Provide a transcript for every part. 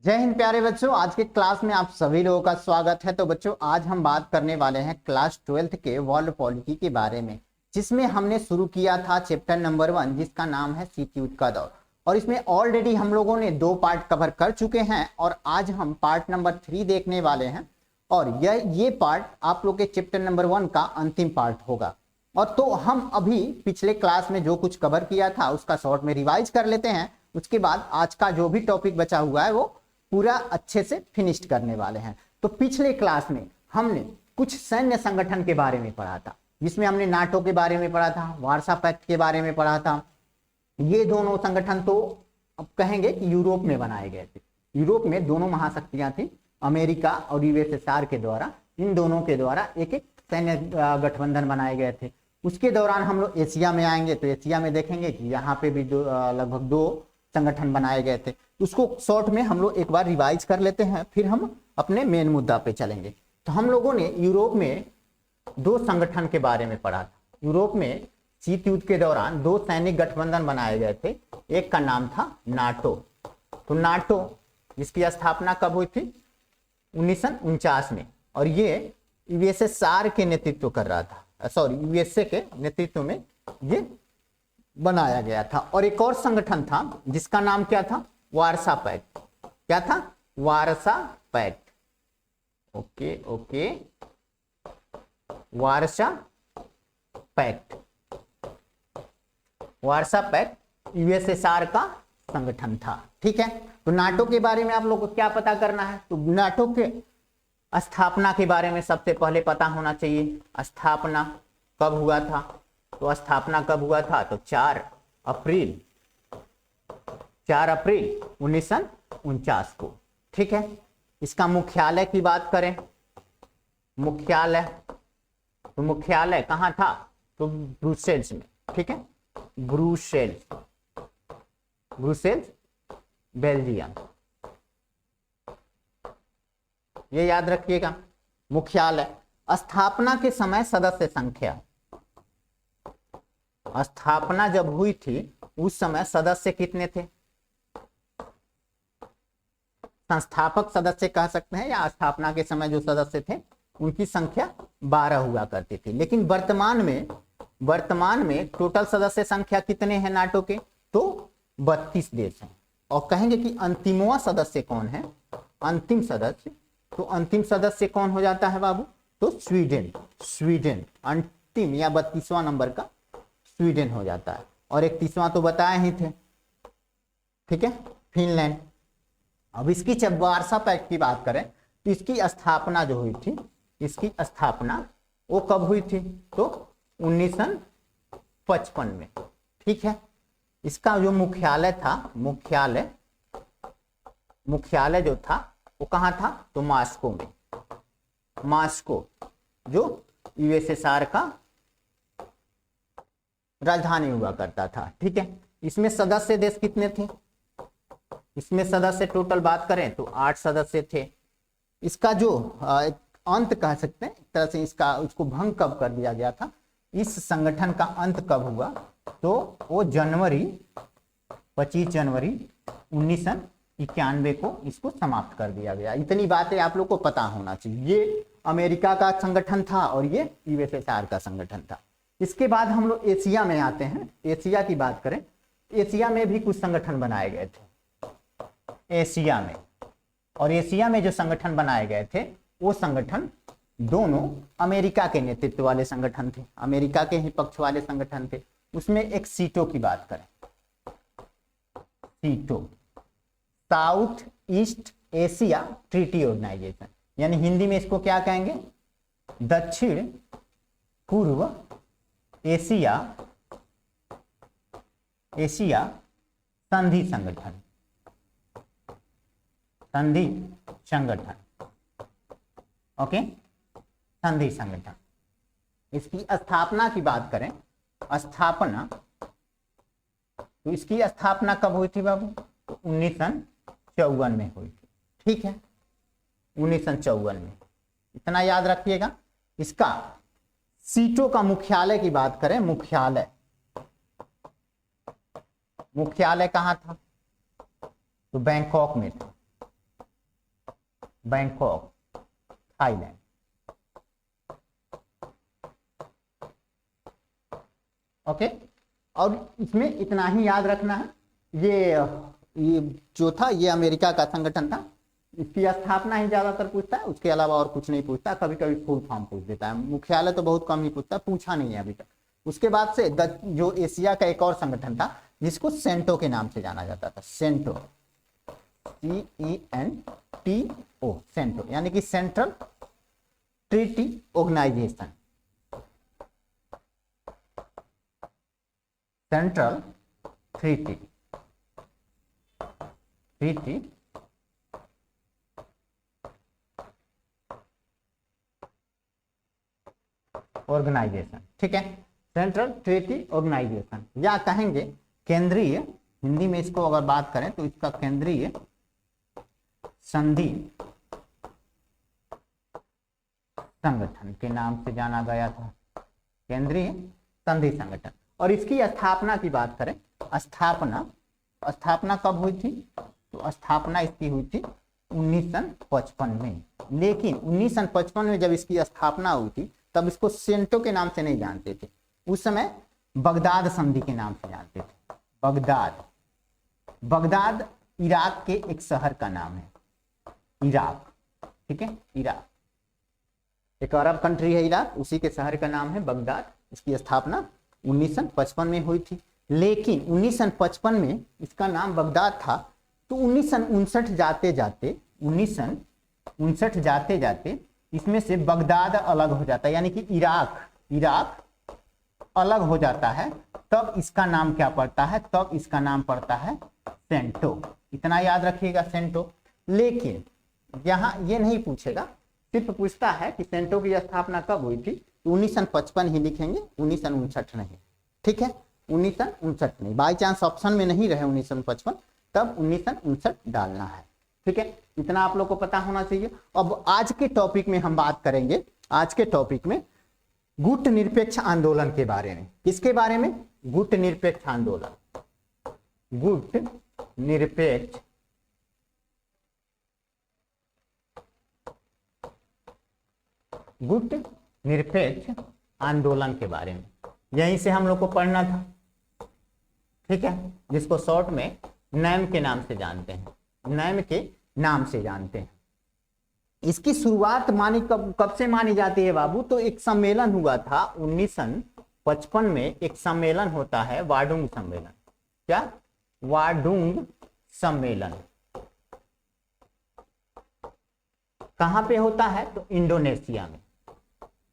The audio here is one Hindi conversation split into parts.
जय हिंद प्यारे बच्चों, आज के क्लास में आप सभी लोगों का स्वागत है। तो बच्चों, आज हम बात करने वाले हैं क्लास 12th के वर्ल्ड पॉलिटी के बारे में, जिसमें हमने शुरू किया था चैप्टर नंबर 1, जिसका नाम है शीत युद्ध का दौर। और इसमें ऑलरेडी हम लोगों ने 2 पार्ट कवर कर चुके हैं और आज हम पार्ट नंबर 3 देखने वाले हैं। और ये पार्ट आप लोग के चैप्टर नंबर 1 का अंतिम पार्ट होगा। और तो हम अभी पिछले क्लास में जो कुछ कवर किया था उसका शॉर्ट में रिवाइज कर लेते हैं। उसके बाद आज का जो भी टॉपिक बचा हुआ है वो पूरा अच्छे से फिनिश्ड करने वाले हैं। तो पिछले क्लास में हमने कुछ सैन्य संगठन के बारे में पढ़ा था, जिसमें हमने नाटो के बारे में पढ़ा था, वार्सा पैक्ट के बारे में पढ़ा था। ये दोनों संगठन तो अब कहेंगे कि यूरोप में बनाए गए थे। यूरोप में दोनों महाशक्तियां थी, अमेरिका और यूएसएसआर के द्वारा, इन दोनों के द्वारा एक एक सैन्य गठबंधन बनाए गए थे। उसके दौरान हम लोग एशिया में आएंगे तो एशिया में देखेंगे कि यहाँ पे भी लगभग 2 संगठन बनाए गए थे। उसको शॉर्ट में हम लोग एक बार रिवाइज कर लेते हैं, फिर हम अपने मेन मुद्दा पे चलेंगे। तो हम लोगों ने यूरोप में 2 संगठन के बारे में पढ़ा था। यूरोप में शीत युद्ध के दौरान 2 सैनिक गठबंधन बनाए गए थे। एक का नाम था नाटो। तो नाटो जिसकी स्थापना कब हुई थी? 1949 में। और ये यूएसएसआर के नेतृत्व कर रहा था, सॉरी यूएसए के नेतृत्व में ये बनाया गया था। और एक और संगठन था जिसका नाम क्या था? Warsaw pact. क्या था? Warsaw pact. Okay, Warsaw pact. Warsaw pact USSR का संगठन था। ठीक है। तो नाटो के बारे में आप लोग को क्या पता करना है? तो नाटो के स्थापना के बारे में सबसे पहले पता होना चाहिए। स्थापना कब हुआ था? तो स्थापना कब हुआ था? तो 4 अप्रैल 1949 को। ठीक है। इसका मुख्यालय की बात करें, मुख्यालय, तो मुख्यालय कहाँ था? तो ब्रुसेल्स में। ठीक है, ब्रुसेल्स, बेल्जियम। ये याद रखिएगा, मुख्यालय। स्थापना के समय सदस्य संख्या, स्थापना जब हुई थी उस समय सदस्य कितने थे? संस्थापक सदस्य कह सकते हैं, या स्थापना के समय जो सदस्य थे उनकी संख्या 12 हुआ करती थी। लेकिन वर्तमान में टोटल सदस्य संख्या कितने हैं नाटो के? तो 32 देश हैं। और कहेंगे कि अंतिमवा सदस्य कौन है? अंतिम सदस्य, तो अंतिम सदस्य कौन हो जाता है बाबू? तो स्वीडन अंतिम या 32वां नंबर का स्वीडन हो जाता है। और 31वां तो बताए ही थे। ठीक है, फिनलैंड। अब इसकी जब वार्सा पैक्ट की बात करें तो इसकी स्थापना जो हुई थी, इसकी स्थापना वो कब हुई थी? तो 1955 में। ठीक है। इसका जो मुख्यालय था, मुख्यालय जो था वो कहाँ था? तो मॉस्को में। मॉस्को जो यूएसएसआर का राजधानी हुआ करता था। ठीक है। इसमें सदस्य देश कितने थे? इसमें सदस्य टोटल बात करें तो 8 सदस्य थे। इसका जो अंत कह सकते हैं एक तरह से, इसका उसको भंग कब कर दिया गया था? इस संगठन का अंत कब हुआ? तो वो 25 जनवरी 1991 को इसको समाप्त कर दिया गया। इतनी बातें आप लोग को पता होना चाहिए। ये अमेरिका का संगठन था और ये यूएसएसआर का संगठन था। इसके बाद हम लोग एशिया में आते हैं। एशिया की बात करें, एशिया में भी कुछ संगठन बनाए गए थे एशिया में। और एशिया में जो संगठन बनाए गए थे वो संगठन दोनों अमेरिका के नेतृत्व वाले संगठन थे, अमेरिका के ही पक्ष वाले संगठन थे। उसमें एक सीटो की बात करें, SEATO, south east Asia treaty organisation, यानी हिंदी में इसको क्या कहेंगे? दक्षिण पूर्व एशिया संधि संगठन, ओके, संधि संगठन। इसकी स्थापना की बात करें, स्थापना, तो इसकी स्थापना कब हुई थी बाबू? तो 1954 में हुई थी। ठीक है, 1954 में। इतना याद रखिएगा। इसका सीटों का मुख्यालय की बात करें, मुख्यालय कहाँ था? तो बैंकॉक में था। Bangkok, Thailand. ओके, और इसमें इतना ही याद रखना है, ये जो था ये अमेरिका का संगठन था। इसकी स्थापना ही ज्यादातर पूछता है, उसके अलावा और कुछ नहीं पूछता। कभी कभी फुल फॉर्म पूछ देता है, मुख्यालय तो बहुत कम ही पूछता है, पूछा नहीं है अभी तक। उसके बाद से जो एशिया का एक और संगठन था जिसको सेंटो के नाम से जाना जाता था, सेंटो, CENTO, सेंटो, यानी कि central treaty organisation, central treaty organisation, ठीक है, सेंट्रल ट्रीटी ऑर्गेनाइजेशन, या कहेंगे केंद्रीय, हिंदी में इसको अगर बात करें तो इसका केंद्रीय संधि संगठन के नाम से जाना गया था, केंद्रीय संधि संगठन। और इसकी स्थापना की बात करें, स्थापना कब हुई थी? तो स्थापना इसकी हुई थी 1955 में। लेकिन 1955 में जब इसकी स्थापना हुई थी तब इसको सेंटो के नाम से नहीं जानते थे, उस समय बगदाद संधि के नाम से जानते थे। बगदाद इराक के एक शहर का नाम है, इराक, ठीक है, इराक एक अरब कंट्री है इराक, उसी के शहर का नाम है बगदाद। इसकी स्थापना 1955 में हुई थी। लेकिन 1955 में इसका नाम बगदाद था, तो 1959 जाते जाते इसमें से बगदाद अलग हो जाता है, यानी कि इराक अलग हो जाता है, तब इसका नाम क्या पड़ता है? तब इसका नाम पड़ता है सेंटो। इतना याद रखिएगा, सेंटो। लेकिन यहाँ ये नहीं पूछेगा, सिर्फ पूछता है कि सेंटो की स्थापना कब हुई थी, तो 1955 ही लिखेंगे, 1959 नहीं, ठीक है, 1959 नहीं। बाई चांस ऑप्शन में नहीं रहे 1955, तब 1959 डालना है, ठीक है। इतना आप लोग को पता होना चाहिए। अब आज के टॉपिक में हम बात करेंगे, आज के टॉपिक में गुट निरपेक्ष आंदोलन के बारे में। किसके बारे में? गुट निरपेक्ष आंदोलन, गुट निरपेक्ष आंदोलन के बारे में। यहीं से हम लोग को पढ़ना था, ठीक है, जिसको शॉर्ट में नैम के नाम से जानते हैं, नैम के नाम से जानते हैं। इसकी शुरुआत कब से मानी जाती है बाबू? तो एक सम्मेलन हुआ था 1955 में, एक सम्मेलन होता है वार्डुंग सम्मेलन। क्या? वार्डुंग सम्मेलन। कहां पे होता है? तो इंडोनेशिया में।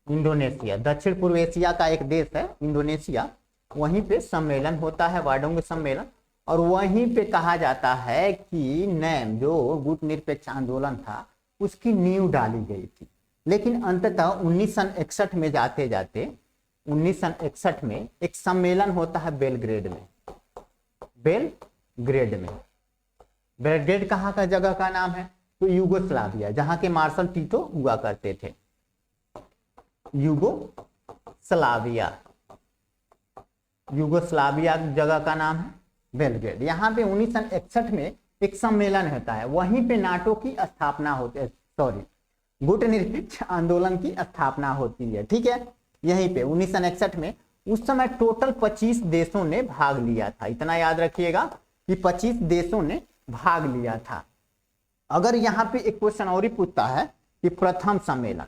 इंडोनेशिया दक्षिण पूर्व एशिया का एक देश है इंडोनेशिया, वहीं पे सम्मेलन होता है वार्डुंग सम्मेलन। और वहीं पे कहा जाता है कि नैम, जो गुट निरपेक्ष आंदोलन था, उसकी नींव डाली गई थी। लेकिन अंततः 1961 में जाते जाते 1961 में एक सम्मेलन होता है बेलग्रेड में। बेलग्रेड कहाँ का जगह का नाम है? तो यूगोस्लाविया, जहां के मार्शल टीटो हुआ करते थे। यूगोस्लाविया जगह का नाम है बेलग्रेड। यहाँ पे 1961 में एक सम्मेलन होता है, वहीं पे नाटो की स्थापना होती है, गुट निरपेक्ष आंदोलन की स्थापना होती है, ठीक है, यहीं पे 1961 में। उस समय टोटल 25 देशों ने भाग लिया था। इतना याद रखिएगा कि 25 देशों ने भाग लिया था। अगर यहाँ पे एक क्वेश्चन और ही पूछता है कि प्रथम सम्मेलन,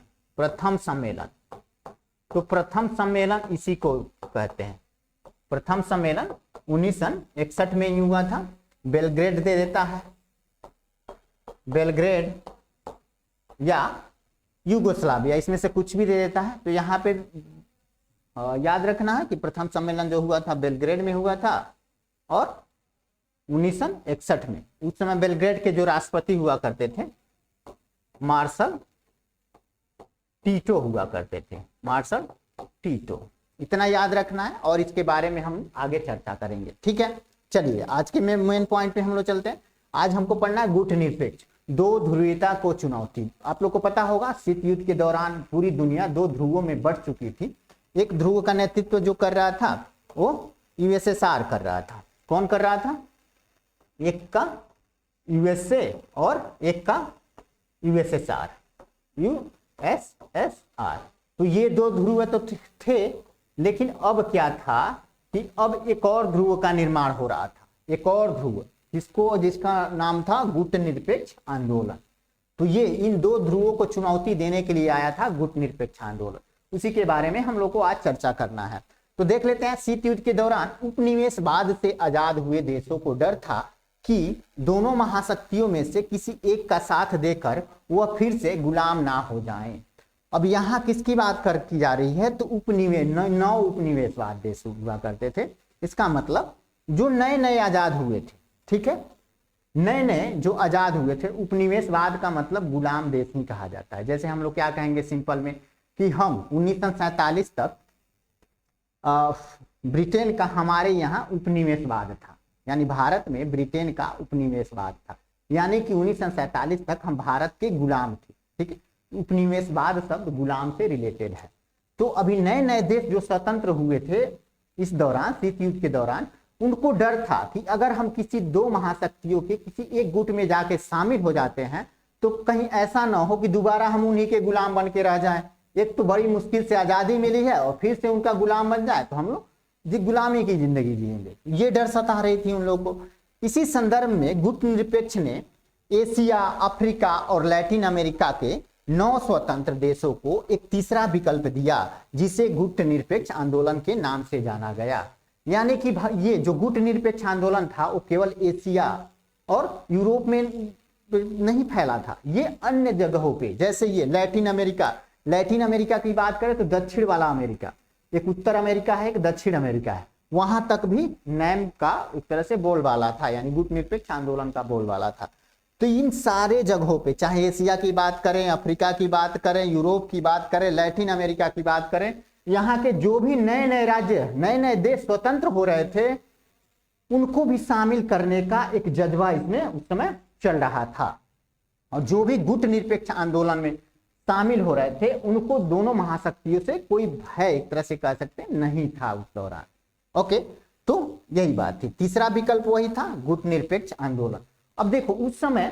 तो प्रथम सम्मेलन इसी को कहते हैं। प्रथम सम्मेलन 1961 में ही हुआ था। बेलग्रेड दे देता है, बेलग्रेड या यूगोस्लाविया, इसमें से कुछ भी दे देता है। तो यहाँ पे याद रखना है कि प्रथम सम्मेलन जो हुआ था बेलग्रेड में हुआ था, और 1961 में। उस समय बेलग्रेड के जो राष्ट्रपति हुआ करते थे मार्शल टीटो हुआ करते थे, मार्शल टीटो। इतना याद रखना है और इसके बारे में हम आगे चर्चा करेंगे, ठीक है। चलिए आज के मेन पॉइंट पे हम लोग चलते हैं। आज हमको पढ़ना है गुट निरपेक्ष, दो ध्रुवीयता को चुनौती। आप लोग को पता होगा शीत युद्ध के दौरान पूरी दुनिया दो ध्रुवों में बढ़ चुकी थी। एक ध्रुव का नेतृत्व जो कर रहा था वो यूएसएसआर कर रहा था। कौन कर रहा था? एक का यूएसए और एक का यूएसएसआर, यूएसएसआर। तो ये दो ध्रुव तो थे, लेकिन अब क्या था कि अब एक और ध्रुव का निर्माण हो रहा था, एक और ध्रुव जिसका नाम था गुटनिरपेक्ष आंदोलन। तो ये इन दो ध्रुवों को चुनौती देने के लिए आया था गुटनिरपेक्ष आंदोलन, उसी के बारे में हम लोग को आज चर्चा करना है। तो देख लेते हैं, शीत युद्ध के दौरान उपनिवेशवाद से आजाद हुए देशों को डर था कि दोनों महाशक्तियों में से किसी एक का साथ देकर वह फिर से गुलाम ना हो जाएं। अब यहाँ किसकी बात की जा रही है, तो नौ उपनिवेशवाद देश हुआ करते थे। इसका मतलब जो नए नए आजाद हुए थे, ठीक है, नए नए जो आजाद हुए थे। उपनिवेशवाद का मतलब गुलाम देश ही कहा जाता है। जैसे हम लोग क्या कहेंगे सिंपल में कि हम 1947 तक ब्रिटेन का हमारे यहाँ उपनिवेशवाद था, यानी भारत में ब्रिटेन का उपनिवेशवाद था, यानी कि 1947 तक हम भारत के गुलाम थे, ठीक है। उपनिवेशवाद शब्द गुलाम से रिलेटेड है। तो अभी नए नए देश जो स्वतंत्र हुए थे इस दौरान, शीत युद्ध के दौरान, उनको डर था कि अगर हम किसी दो महाशक्तियों के किसी एक गुट में जाके शामिल हो जाते हैं तो कहीं ऐसा ना हो कि दोबारा हम उन्हीं के गुलाम बन के रह जाएं। एक तो बड़ी मुश्किल से आजादी मिली है और फिर से उनका गुलाम बन जाए तो हम लोग जी गुलामी की जिंदगी जिएंगे, ये डर सता रही थी उन लोगों को। इसी संदर्भ में गुटनिरपेक्ष ने एशिया, अफ्रीका और लैटिन अमेरिका के 9 स्वतंत्र देशों को एक तीसरा विकल्प दिया, जिसे गुटनिरपेक्ष आंदोलन के नाम से जाना गया। यानी कि ये जो गुटनिरपेक्ष आंदोलन था वो केवल एशिया और यूरोप में नहीं फैला था, ये अन्य जगहों पे, जैसे ये लैटिन अमेरिका की बात करें तो दक्षिण वाला अमेरिका, एक उत्तर अमेरिका है, एक दक्षिण अमेरिका है, वहां तक भी नैम का एक तरह से बोलबाला था, यानी गुटनिरपेक्ष आंदोलन का बोलबाला था। तो इन सारे जगहों पे, चाहे एशिया की बात करें, अफ्रीका की बात करें, यूरोप की बात करें, लैटिन अमेरिका की बात करें, यहाँ के जो भी नए नए राज्य, नए नए देश स्वतंत्र हो रहे थे, उनको भी शामिल करने का एक जज्बा इसमें उस समय चल रहा था। और जो भी गुटनिरपेक्ष आंदोलन में शामिल हो रहे थे उनको दोनों महाशक्तियों से कोई भय, एक तरह से कह सकते हैं, नहीं था उस दौरान। ओके, तो यही बात थी। तीसरा विकल्प वही था, गुटनिरपेक्ष आंदोलन। अब देखो, उस समय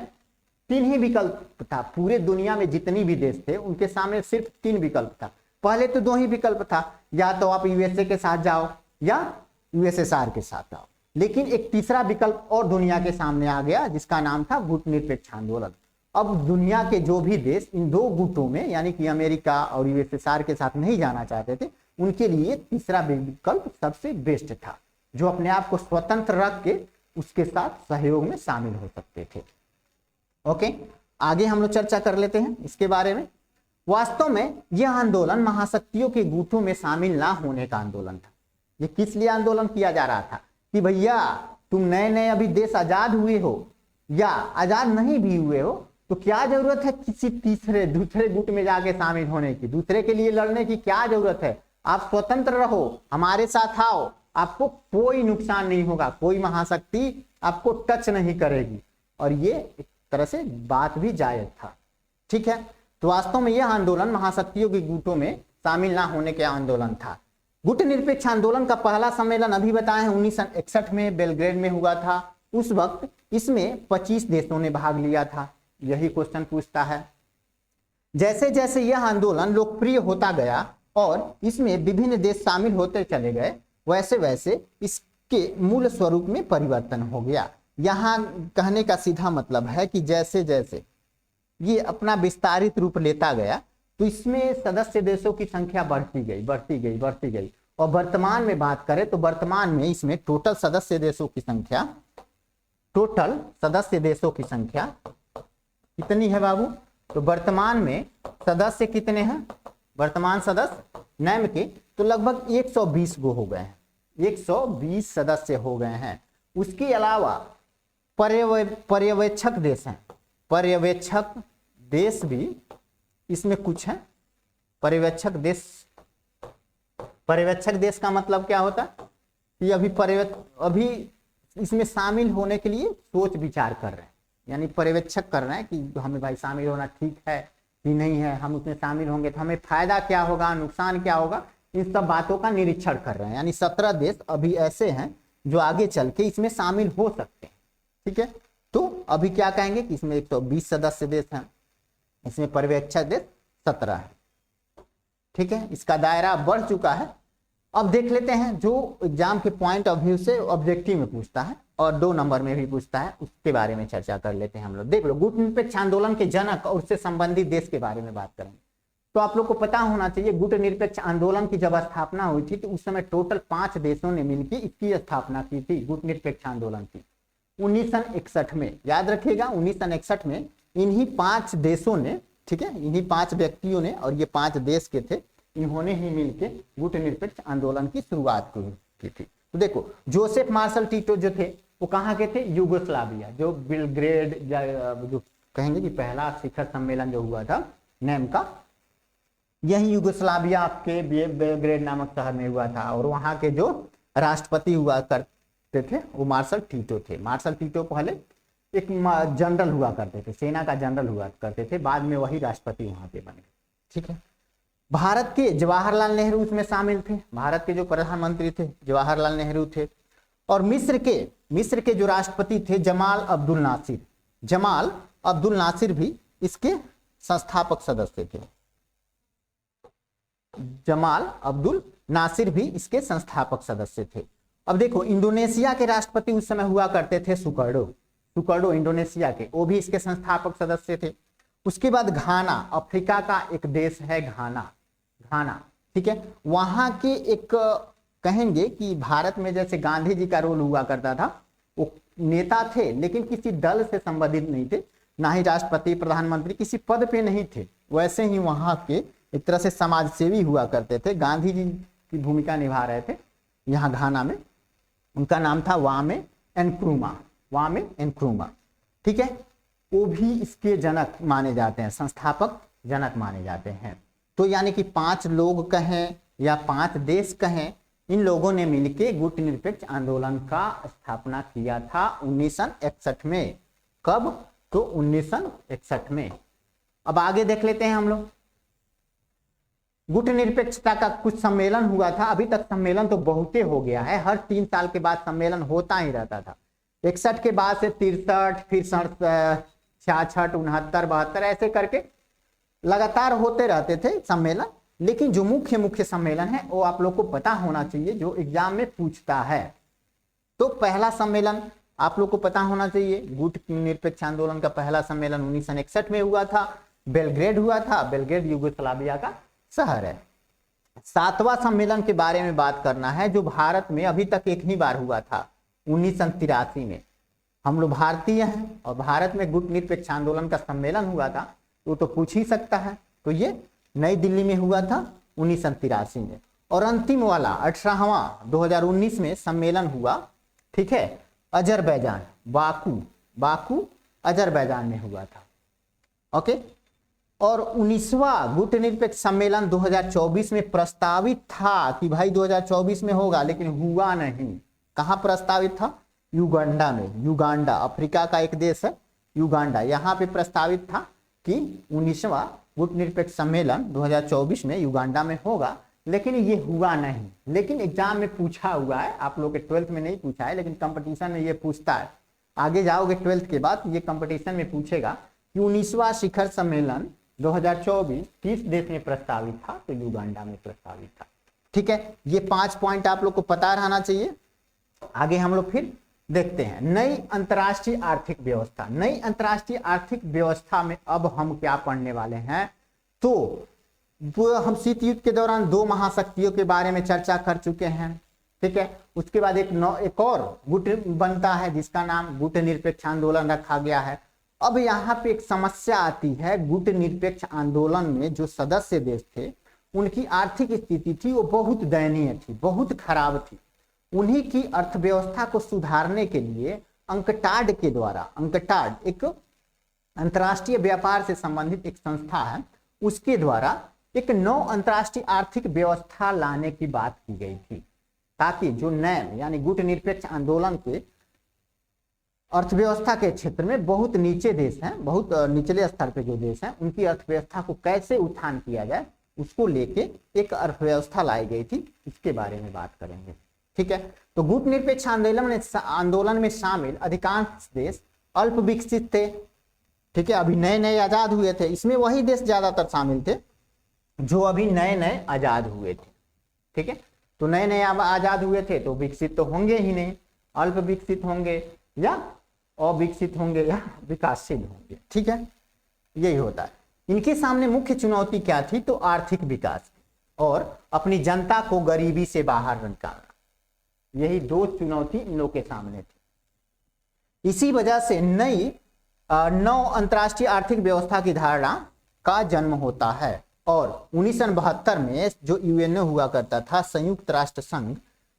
3 ही विकल्प था, पूरे दुनिया में जितनी भी देश थे उनके सामने सिर्फ 3 विकल्प था। पहले तो 2 ही विकल्प था, या तो आप यूएसए के साथ जाओ या यूएसएसआर के साथ आओ, लेकिन एक तीसरा विकल्प और दुनिया के सामने आ गया जिसका नाम था गुटनिरपेक्ष आंदोलन। अब दुनिया के जो भी देश इन 2 गुटों में, यानी कि अमेरिका और यूएसएसआर के साथ नहीं जाना चाहते थे, उनके लिए तीसरा विकल्प सबसे बेस्ट था, जो अपने आप को स्वतंत्र रख के उसके साथ सहयोग में शामिल हो सकते थे। ओके, आगे हम लोग चर्चा कर लेते हैं इसके बारे में। वास्तव में यह आंदोलन महाशक्तियों के गुटों में शामिल ना होने का आंदोलन था। ये किस लिए आंदोलन किया जा रहा था कि भैया तुम नए नए अभी देश आजाद हुए हो या आजाद नहीं भी हुए हो, तो क्या जरूरत है किसी दूसरे गुट में जाके शामिल होने की, दूसरे के लिए लड़ने की क्या जरूरत है। आप स्वतंत्र रहो, हमारे साथ आओ, आपको कोई नुकसान नहीं होगा, कोई महाशक्ति आपको टच नहीं करेगी। और ये एक तरह से बात भी जायज था, ठीक है। तो वास्तव में यह आंदोलन महाशक्तियों के गुटों में शामिल ना होने का आंदोलन था। गुटनिरपेक्ष आंदोलन का पहला सम्मेलन अभी बताए हैं 1961 में बेलग्रेड में हुआ था। उस वक्त इसमें 25 देशों ने भाग लिया था। यही क्वेश्चन पूछता है। जैसे जैसे यह आंदोलन लोकप्रिय होता गया और इसमें विभिन्न देश शामिल होते चले गए, वैसे वैसे इसके मूल स्वरूप में परिवर्तन हो गया। यहाँ कहने का सीधा मतलब है कि जैसे जैसे ये अपना विस्तारित रूप लेता गया तो इसमें सदस्य देशों की संख्या बढ़ती गई। और वर्तमान में बात करें तो वर्तमान में इसमें टोटल सदस्य देशों की संख्या कितनी है बाबू? तो वर्तमान में सदस्य कितने हैं? वर्तमान सदस्य नैम के तो लगभग 120 गो हो गए हैं, 120 सदस्य हो गए हैं। उसके अलावा पर्यवेक्षक देश हैं, पर्यवेक्षक देश भी इसमें कुछ है। पर्यवेक्षक देश का मतलब क्या होता है कि अभी इसमें शामिल होने के लिए सोच विचार कर रहे हैं, यानी पर्यवेक्षक कर रहे हैं कि हमें भाई शामिल होना ठीक है कि नहीं है, हम उसमें शामिल होंगे तो हमें फायदा क्या होगा, नुकसान क्या होगा, इन सब बातों का निरीक्षण कर रहे हैं। यानी 17 देश अभी ऐसे हैं जो आगे चल के इसमें शामिल हो सकते हैं, ठीक है। तो अभी क्या कहेंगे कि इसमें 120 सदस्य देश हैं। इसमें पर्यवेक्षक देश 17 है। ठीक है, इसका दायरा बढ़ चुका है। अब देख लेते हैं जो एग्जाम के पॉइंट ऑफ व्यू से ऑब्जेक्टिव में पूछता है और 2 नंबर में भी पूछता है, उसके बारे में चर्चा कर लेते हैं हम लोग। देख लो, गुट निरपेक्ष आंदोलन के जनक और उससे संबंधित देश के बारे में बात करेंगे। तो आप लोग को पता होना चाहिए, गुट निरपेक्ष आंदोलन की जब स्थापना हुई थी तो उस समय टोटल 5 देशों ने मिलकर इसकी स्थापना की थी, गुट निरपेक्ष आंदोलन की 1961 में। याद रखिएगा, 1961 में इन्हीं 5 देशों ने, ठीक है, इन्हीं 5 व्यक्तियों ने, और ये 5 देश के थे, इन्होंने ही मिलके गुट निरपेक्ष आंदोलन की शुरुआत की थी। तो देखो, जोसेफ मार्शल टीटो जो थे वो कहाँ के थे? युगोस्लाविया, जो बेलग्रेड जो कहेंगे कि पहला शिखर सम्मेलन जो हुआ था नेम का, यही युगोस्लाविया के बेलग्रेड नामक शहर में हुआ था। और वहां के जो राष्ट्रपति हुआ करते थे वो मार्शल टीटो थे। मार्शल टीटो पहले एक जनरल हुआ करते थे, सेना का जनरल हुआ करते थे, बाद में वही राष्ट्रपति वहां पे बन गए। ठीक है, भारत के जवाहरलाल नेहरू इसमें शामिल थे, भारत के जो प्रधानमंत्री थे जवाहरलाल नेहरू थे। और मिस्र के जो राष्ट्रपति थे जमाल अब्दुल नासिर भी इसके संस्थापक सदस्य थे। जमाल अब्दुल नासिर भी इसके संस्थापक सदस्य थे। अब देखो, इंडोनेशिया के राष्ट्रपति उस समय हुआ करते थे सुकर्डो इंडोनेशिया के, वो भी इसके संस्थापक सदस्य थे। उसके बाद घाना, अफ्रीका का एक देश है घाना। ठीक है, वहां के एक कहेंगे कि भारत में जैसे गांधी जी का रोल हुआ करता था, वो नेता थे लेकिन किसी दल से संबंधित नहीं थे, ना ही राष्ट्रपति प्रधानमंत्री किसी पद पे नहीं थे, वैसे ही वहां के एक तरह से समाज सेवी हुआ करते थे। गांधी जी की भूमिका निभा रहे थे यहाँ घाना में। उनका नाम था वामे एनक्रूमा। ठीक है, वो भी इसके जनक माने जाते हैं, संस्थापक जनक माने जाते हैं। तो यानी कि 5 लोग कहें या 5 देश कहें, इन लोगों ने मिलकर गुट निरपेक्ष आंदोलन का स्थापना किया था 1961 में। कब? तो 1961 में। अब आगे देख लेते हैं हम लोग। गुट निरपेक्षता का कुछ सम्मेलन हुआ था, अभी तक सम्मेलन तो बहुते हो गया है, हर 3 साल के बाद सम्मेलन होता ही रहता था। 61 के बाद से 63, फिर 66, 69, 72 ऐसे करके लगातार होते रहते थे सम्मेलन। लेकिन जो मुख्य सम्मेलन है वो आप लोग को पता होना चाहिए, जो एग्जाम में पूछता है। तो पहला सम्मेलन आप लोग को पता होना चाहिए, गुट निरपेक्ष आंदोलन का पहला सम्मेलन 1961 में हुआ था, बेलग्रेड हुआ था। बेलग्रेड युगोस्लाविया का शहर है। 7वां सम्मेलन के बारे में बात करना है, जो भारत में अभी तक एक ही बार हुआ था, 1983 में। हम लोग भारतीय हैं और भारत में गुट निरपेक्ष आंदोलन का सम्मेलन हुआ था, तो पूछ ही सकता है। तो ये नई दिल्ली में हुआ था 1983 में। और अंतिम वाला 18वां 2019 में सम्मेलन हुआ, ठीक है, अजरबैजान, बाकू अजरबैजान में हुआ था। ओके, और 19वां गुट निरपेक्ष सम्मेलन 2024 में प्रस्तावित था कि भाई 2024 में होगा, लेकिन हुआ नहीं। कहां प्रस्तावित था? युगांडा में। युगांडा अफ्रीका का एक देश है, युगांडा, यहाँ पे प्रस्तावित था कि 19वां गुट निरपेक्ष सम्मेलन 2024 में युगांडा में होगा, लेकिन ये हुआ नहीं। लेकिन एग्जाम में पूछा हुआ है, आप लोग के 12th में नहीं पूछा है, लेकिन कंपटीशन में ये पूछता है। आगे जाओगे 12th के बाद, ये कंपटीशन में पूछेगा कि 19वां शिखर सम्मेलन 2024 किस देश में प्रस्तावित था? तो युगांडा में प्रस्तावित था। ठीक है, ये 5 पॉइंट आप लोग को पता रहना चाहिए। आगे हम लोग फिर देखते हैं नई अंतर्राष्ट्रीय आर्थिक व्यवस्था। नई अंतर्राष्ट्रीय आर्थिक व्यवस्था में अब हम क्या पढ़ने वाले हैं? तो हम शीत युद्ध के दौरान 2 महाशक्तियों के बारे में चर्चा कर चुके हैं। ठीक है, उसके बाद एक और गुट बनता है जिसका नाम गुट निरपेक्ष आंदोलन रखा गया है। अब यहाँ पे एक समस्या आती है, गुट निरपेक्ष आंदोलन में जो सदस्य देश थे उनकी आर्थिक स्थिति थी वो बहुत दयनीय थी, बहुत खराब थी। उन्हीं की अर्थव्यवस्था को सुधारने के लिए अंकटाड के द्वारा, अंकटाड एक अंतर्राष्ट्रीय व्यापार से संबंधित एक संस्था है, उसके द्वारा एक नौ अंतर्राष्ट्रीय आर्थिक व्यवस्था लाने की बात की गई थी, ताकि जो नैम यानी गुट निरपेक्ष आंदोलन के अर्थव्यवस्था के क्षेत्र में बहुत नीचे देश हैं, बहुत निचले स्तर पे जो देश हैं, उनकी अर्थव्यवस्था को कैसे उत्थान किया जाए, उसको लेके एक अर्थव्यवस्था लाई गई थी। इसके बारे में बात करेंगे। ठीक है, तो गुट निरपेक्ष आंदोलन में शामिल अधिकांश देश अल्प विकसित थे। ठीक है, अभी नए नए आजाद हुए थे, इसमें वही देश ज्यादातर शामिल थे जो अभी नए नए आजाद हुए थे। ठीक है, तो नए नए आजाद हुए थे तो विकसित तो होंगे ही नहीं, अल्प विकसित होंगे या अविकसित होंगे या विकासशील होंगे। ठीक है, यही होता है। इनके सामने मुख्य चुनौती क्या थी, तो आर्थिक विकास और अपनी जनता को गरीबी से बाहर निकालना, यही दो चुनौती इन लोगों के सामने थी। इसी वजह से नई नौ अंतर्राष्ट्रीय आर्थिक व्यवस्था की धारणा का जन्म होता है और 1972 में जो यूएनओ हुआ करता था, संयुक्त राष्ट्र संघ,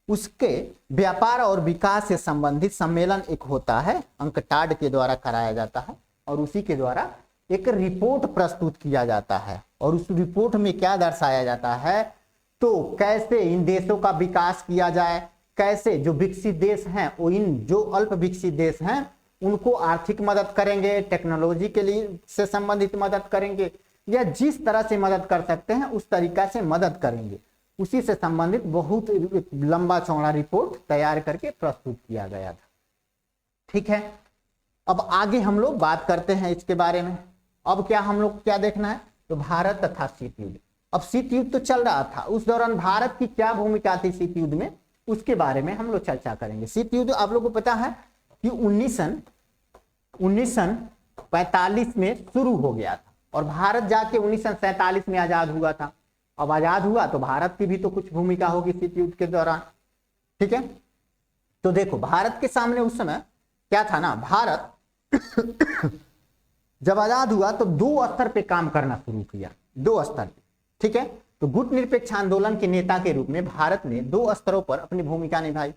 उसके व्यापार और विकास से संबंधित सम्मेलन एक होता है, अंकटाड के द्वारा कराया जाता है और उसी के द्वारा एक रिपोर्ट प्रस्तुत किया जाता है और उस रिपोर्ट में क्या दर्शाया जाता है, तो कैसे इन देशों का विकास किया जाए, कैसे जो विकसित देश हैं वो इन जो अल्प विकसित देश हैं उनको आर्थिक मदद करेंगे, टेक्नोलॉजी के लिए से संबंधित मदद करेंगे या जिस तरह से मदद कर सकते हैं उस तरीका से मदद करेंगे, उसी से संबंधित बहुत लंबा चौड़ा रिपोर्ट तैयार करके प्रस्तुत किया गया था। ठीक है, अब आगे हम लोग बात करते हैं इसके बारे में। अब क्या हम लोग क्या देखना है, तो भारत तथा शीत युद्ध। अब शीत युद्ध तो चल रहा था, उस दौरान भारत की क्या भूमिका थी शीत युद्ध में, उसके बारे में हम लोग चर्चा करेंगे। शीत युद्ध आप लोग को पता है कि 1945 में शुरू हो गया था और भारत जाके 1947 में आजाद हुआ था। अब आजाद हुआ तो भारत की भी तो कुछ भूमिका होगी शीत युद्ध के दौरान। ठीक है, तो देखो भारत के सामने उस समय क्या था ना, भारत जब आजाद हुआ तो दो स्तर पे काम करना शुरू किया, दो स्तर पे। ठीक है, तो गुट निरपेक्ष आंदोलन के नेता के रूप में भारत ने दो स्तरों पर अपनी भूमिका निभाई।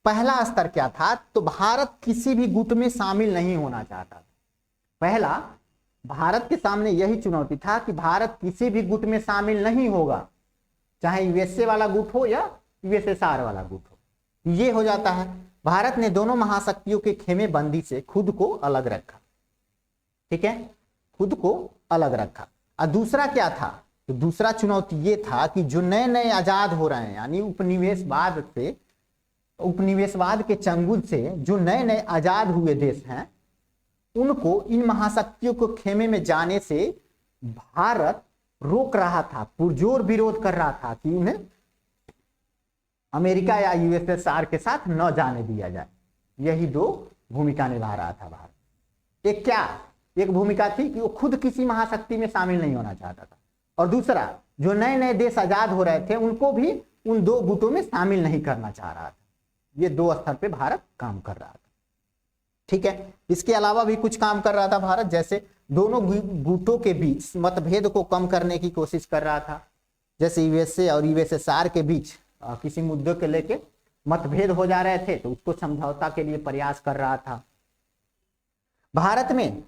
पहला स्तर क्या था, तो भारत किसी भी गुट में शामिल नहीं होना चाहता था। पहला भारत के सामने यही चुनौती था कि भारत किसी भी गुट में शामिल नहीं होगा, चाहे यूएसए वाला गुट हो या यूएसएसआर वाला गुट हो। ये हो जाता है, भारत ने दोनों महाशक्तियों के खेमे बंदी से खुद को अलग रखा। ठीक है, खुद को अलग रखा। और दूसरा क्या था, तो दूसरा चुनौती ये था कि जो नए नए आजाद हो रहे हैं, यानी उपनिवेशवाद के चंगुल से जो नए नए आजाद हुए देश हैं, उनको इन महाशक्तियों को खेमे में जाने से भारत रोक रहा था, पुरजोर विरोध कर रहा था कि उन्हें अमेरिका या यूएसएसआर के साथ न जाने दिया जाए। यही दो भूमिका निभा रहा था भारत। एक भूमिका थी कि वो खुद किसी महाशक्ति में शामिल नहीं होना चाहता था, और दूसरा जो नए नए देश आजाद हो रहे थे उनको भी उन दो गुटों में शामिल नहीं करना चाह रहा था। ये दो स्तर पे भारत काम कर रहा था। ठीक है, इसके अलावा भी कुछ काम कर रहा था भारत, जैसे दोनों गुटों के बीच मतभेद को कम करने की कोशिश कर रहा था। जैसे यूएसए और यूएसएसआर के बीच किसी मुद्दे को लेके मतभेद हो जा रहे थे तो उसको समझौता के लिए प्रयास कर रहा था। भारत में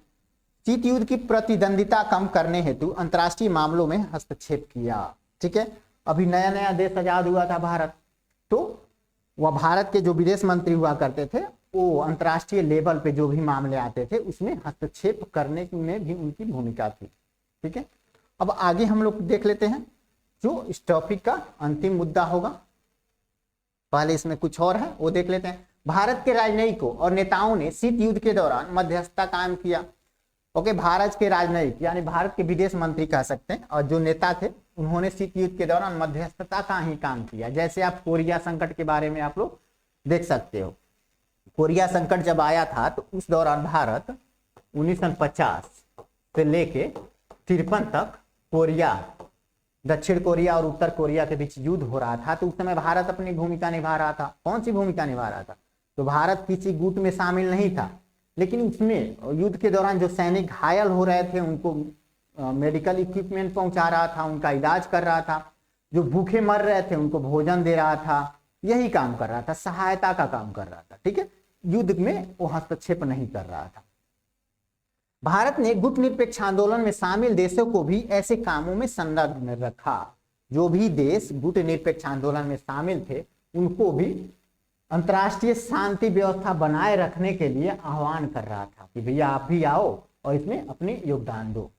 शीत युद्ध की प्रतिद्वंदिता कम करने हेतु अंतर्राष्ट्रीय मामलों में हस्तक्षेप किया। ठीक है, अभी नया नया देश आजाद हुआ था भारत, तो वह भारत के जो विदेश मंत्री हुआ करते थे वो अंतर्राष्ट्रीय लेवल पे जो भी मामले आते थे उसमें हस्तक्षेप करने में भी उनकी भूमिका थी। ठीक है, अब आगे हम लोग देख लेते हैं जो इस टॉपिक का अंतिम मुद्दा होगा। पहले इसमें कुछ और है वो देख लेते हैं। भारत के राजनयिकों और नेताओं ने शीत युद्ध के दौरान मध्यस्थता कायम किया। ओके, भारत के राजनयिक यानी भारत के विदेश मंत्री कह सकते हैं और जो नेता थे उन्होंने शीत युद्ध के दौरान मध्यस्थता का ही काम किया। जैसे आप कोरिया संकट के बारे में आप लोग देख सकते हो, कोरिया संकट जब आया था तो उस दौरान भारत 1950 से लेके 53 तक कोरिया, दक्षिण कोरिया और उत्तर कोरिया के बीच युद्ध हो रहा था, तो उस समय भारत अपनी भूमिका निभा रहा था। कौन सी भूमिका निभा रहा था, तो भारत किसी गुट में शामिल नहीं था, लेकिन उसमें युद्ध के दौरान जो सैनिक घायल हो रहे थे उनको मेडिकल इक्विपमेंट पहुंचा रहा था, उनका इलाज कर रहा था, जो भूखे मर रहे थे उनको भोजन दे रहा था, यही काम कर रहा था, सहायता का काम कर रहा था। ठीक है, युद्ध में वो हस्तक्षेप नहीं कर रहा था। भारत ने गुट निरपेक्ष आंदोलन में शामिल देशों को भी ऐसे कामों में संलग्न में रखा। जो भी देश गुट निरपेक्ष आंदोलन में शामिल थे उनको भी अंतर्राष्ट्रीय शांति व्यवस्था बनाए रखने के लिए आह्वान कर रहा था कि भैया आप भी आओ और इसमें अपने योगदान दो।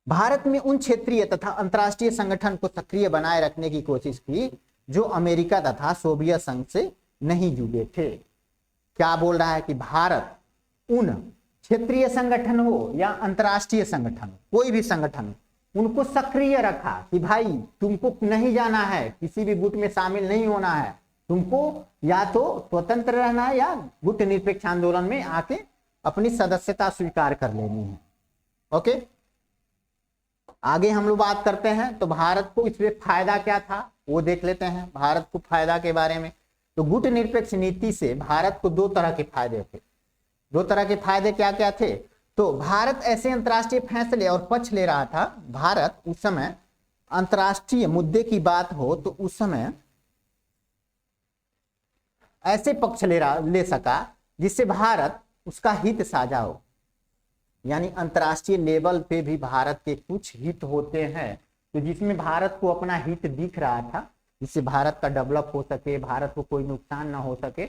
भारत में उन क्षेत्रीय तथा अंतर्राष्ट्रीय संगठन को सक्रिय बनाए रखने की कोशिश की जो अमेरिका तथा सोवियत संघ से नहीं जुड़े थे। क्या बोल रहा है कि भारत उन क्षेत्रीय संगठन हो या अंतर्राष्ट्रीय संगठन, कोई भी संगठन, उनको सक्रिय रखा कि भाई तुमको नहीं जाना है, किसी भी गुट में शामिल नहीं होना है, तुमको या तो स्वतंत्र रहना है या गुट निरपेक्ष आंदोलन में आके अपनी सदस्यता स्वीकार कर लेनी है। ओके, आगे हम लोग बात करते हैं। तो भारत को इसमें फायदा क्या था वो देख लेते हैं, भारत को फायदा के बारे में। तो गुट निरपेक्ष नीति से भारत को 2 तरह के फायदे थे। 2 तरह के फायदे क्या क्या थे? तो भारत ऐसे अंतर्राष्ट्रीय फैसले और पक्ष ले रहा था। भारत उस समय अंतर्राष्ट्रीय मुद्दे की बात हो तो उस समय ऐसे पक्ष ले सका जिससे भारत उसका हित साझा हो। यानी अंतर्राष्ट्रीय लेवल पे भी भारत के कुछ हित होते हैं तो जिसमें भारत को अपना हित दिख रहा था, जिससे भारत का डेवलप हो सके, भारत को कोई नुकसान ना हो सके,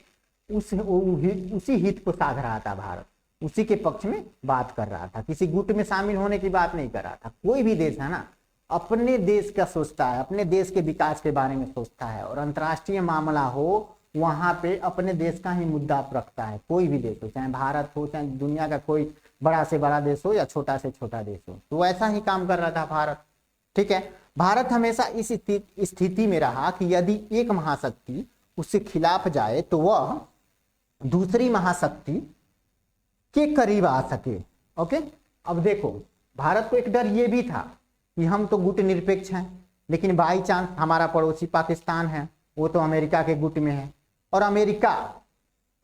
उसी हित को साध रहा था भारत, उसी के पक्ष में बात कर रहा था। किसी गुट में शामिल होने की बात नहीं कर रहा था। कोई भी देश है ना, अपने देश का सोचता है, अपने देश के विकास के बारे में सोचता है, और अंतर्राष्ट्रीय मामला हो वहां पे अपने देश का ही मुद्दा रखता है। कोई भी देश हो, चाहे भारत हो, चाहे दुनिया का कोई बड़ा से बड़ा देश हो या छोटा से छोटा देश हो, तो ऐसा ही काम कर रहा था भारत। ठीक है, भारत हमेशा इस स्थिति में रहा कि यदि एक महाशक्ति उससे खिलाफ जाए तो वह दूसरी महाशक्ति के करीब आ सके। ओके, अब देखो भारत को एक डर ये भी था कि हम तो गुट निरपेक्ष हैं, लेकिन बाई चांस हमारा पड़ोसी पाकिस्तान है, वो तो अमेरिका के गुट में है, और अमेरिका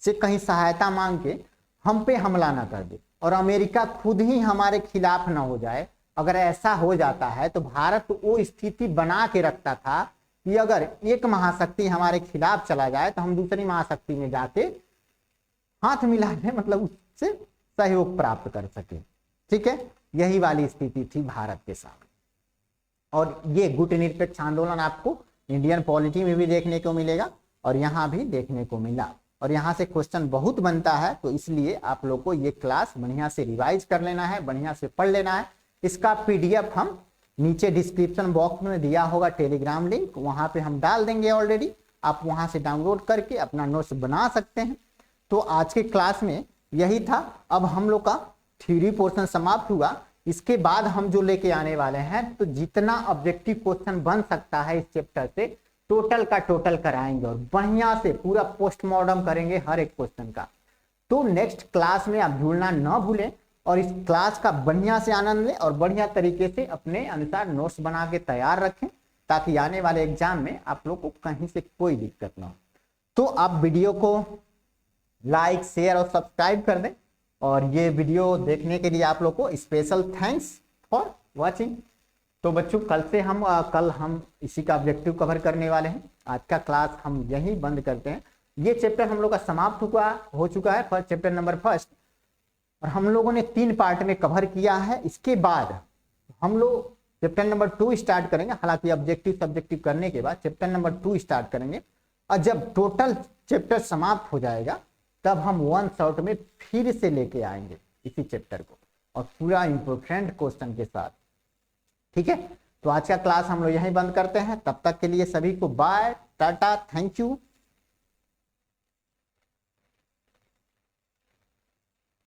से कहीं सहायता मांग के हम पे हमला ना कर दे और अमेरिका खुद ही हमारे खिलाफ ना हो जाए। अगर ऐसा हो जाता है तो भारत वो स्थिति बना के रखता था कि अगर एक महाशक्ति हमारे खिलाफ चला जाए तो हम दूसरी महाशक्ति में जाके हाथ मिला के मतलब उससे सहयोग प्राप्त कर सके। ठीक है, यही वाली स्थिति थी भारत के सामने। और ये गुट निरपेक्ष आंदोलन आपको इंडियन पॉलिटी में भी देखने को मिलेगा और यहाँ भी देखने को मिला, और यहाँ से क्वेश्चन बहुत बनता है, तो इसलिए आप लोग को ये क्लास बढ़िया से रिवाइज कर लेना है, बढ़िया से पढ़ लेना है। इसका पीडीएफ हम नीचे डिस्क्रिप्शन बॉक्स में दिया होगा टेलीग्राम लिंक, वहां पे हम डाल देंगे ऑलरेडी, आप वहां से डाउनलोड करके अपना नोट्स बना सकते हैं। तो आज के क्लास में यही था। अब हम लोग का थ्योरी पोर्शन समाप्त हुआ। इसके बाद हम जो लेके आने वाले हैं, तो जितना ऑब्जेक्टिव क्वेश्चन बन सकता है इस चैप्टर से टोटल का टोटल कराएंगे और बढ़िया से पूरा पोस्टमार्टम करेंगे हर एक क्वेश्चन का। तो नेक्स्ट क्लास में आप जुड़ना ना भूलें और इस क्लास का बढ़िया से आनंद लें और बढ़िया तरीके से अपने अनुसार नोट्स बना के तैयार रखें, ताकि आने वाले एग्जाम में आप लोग को कहीं से कोई दिक्कत ना हो। तो आप वीडियो को लाइक, शेयर और सब्सक्राइब कर दें, और ये वीडियो देखने के लिए आप लोग को स्पेशल थैंक्स फॉर वॉचिंग। तो बच्चों कल हम इसी का ऑब्जेक्टिव कवर करने वाले हैं। आज का क्लास हम यहीं बंद करते हैं। ये चैप्टर हम लोग का समाप्त हो चुका है, फर्स्ट चैप्टर नंबर 1, और हम लोगों ने 3 पार्ट में कवर किया है। इसके बाद हम लोग चैप्टर नंबर 2 स्टार्ट करेंगे। हालांकि ऑब्जेक्टिव सब्जेक्टिव करने के बाद चैप्टर नंबर 2 स्टार्ट करेंगे, और जब टोटल चैप्टर समाप्त हो जाएगा तब हम 1 शॉट में फिर से लेके आएंगे इसी चैप्टर को और पूरा इंपोर्टेंट क्वेश्चन के साथ। ठीक है, तो आज का क्लास हम लोग यहीं बंद करते हैं। तब तक के लिए सभी को बाय, टाटा, थैंक यू।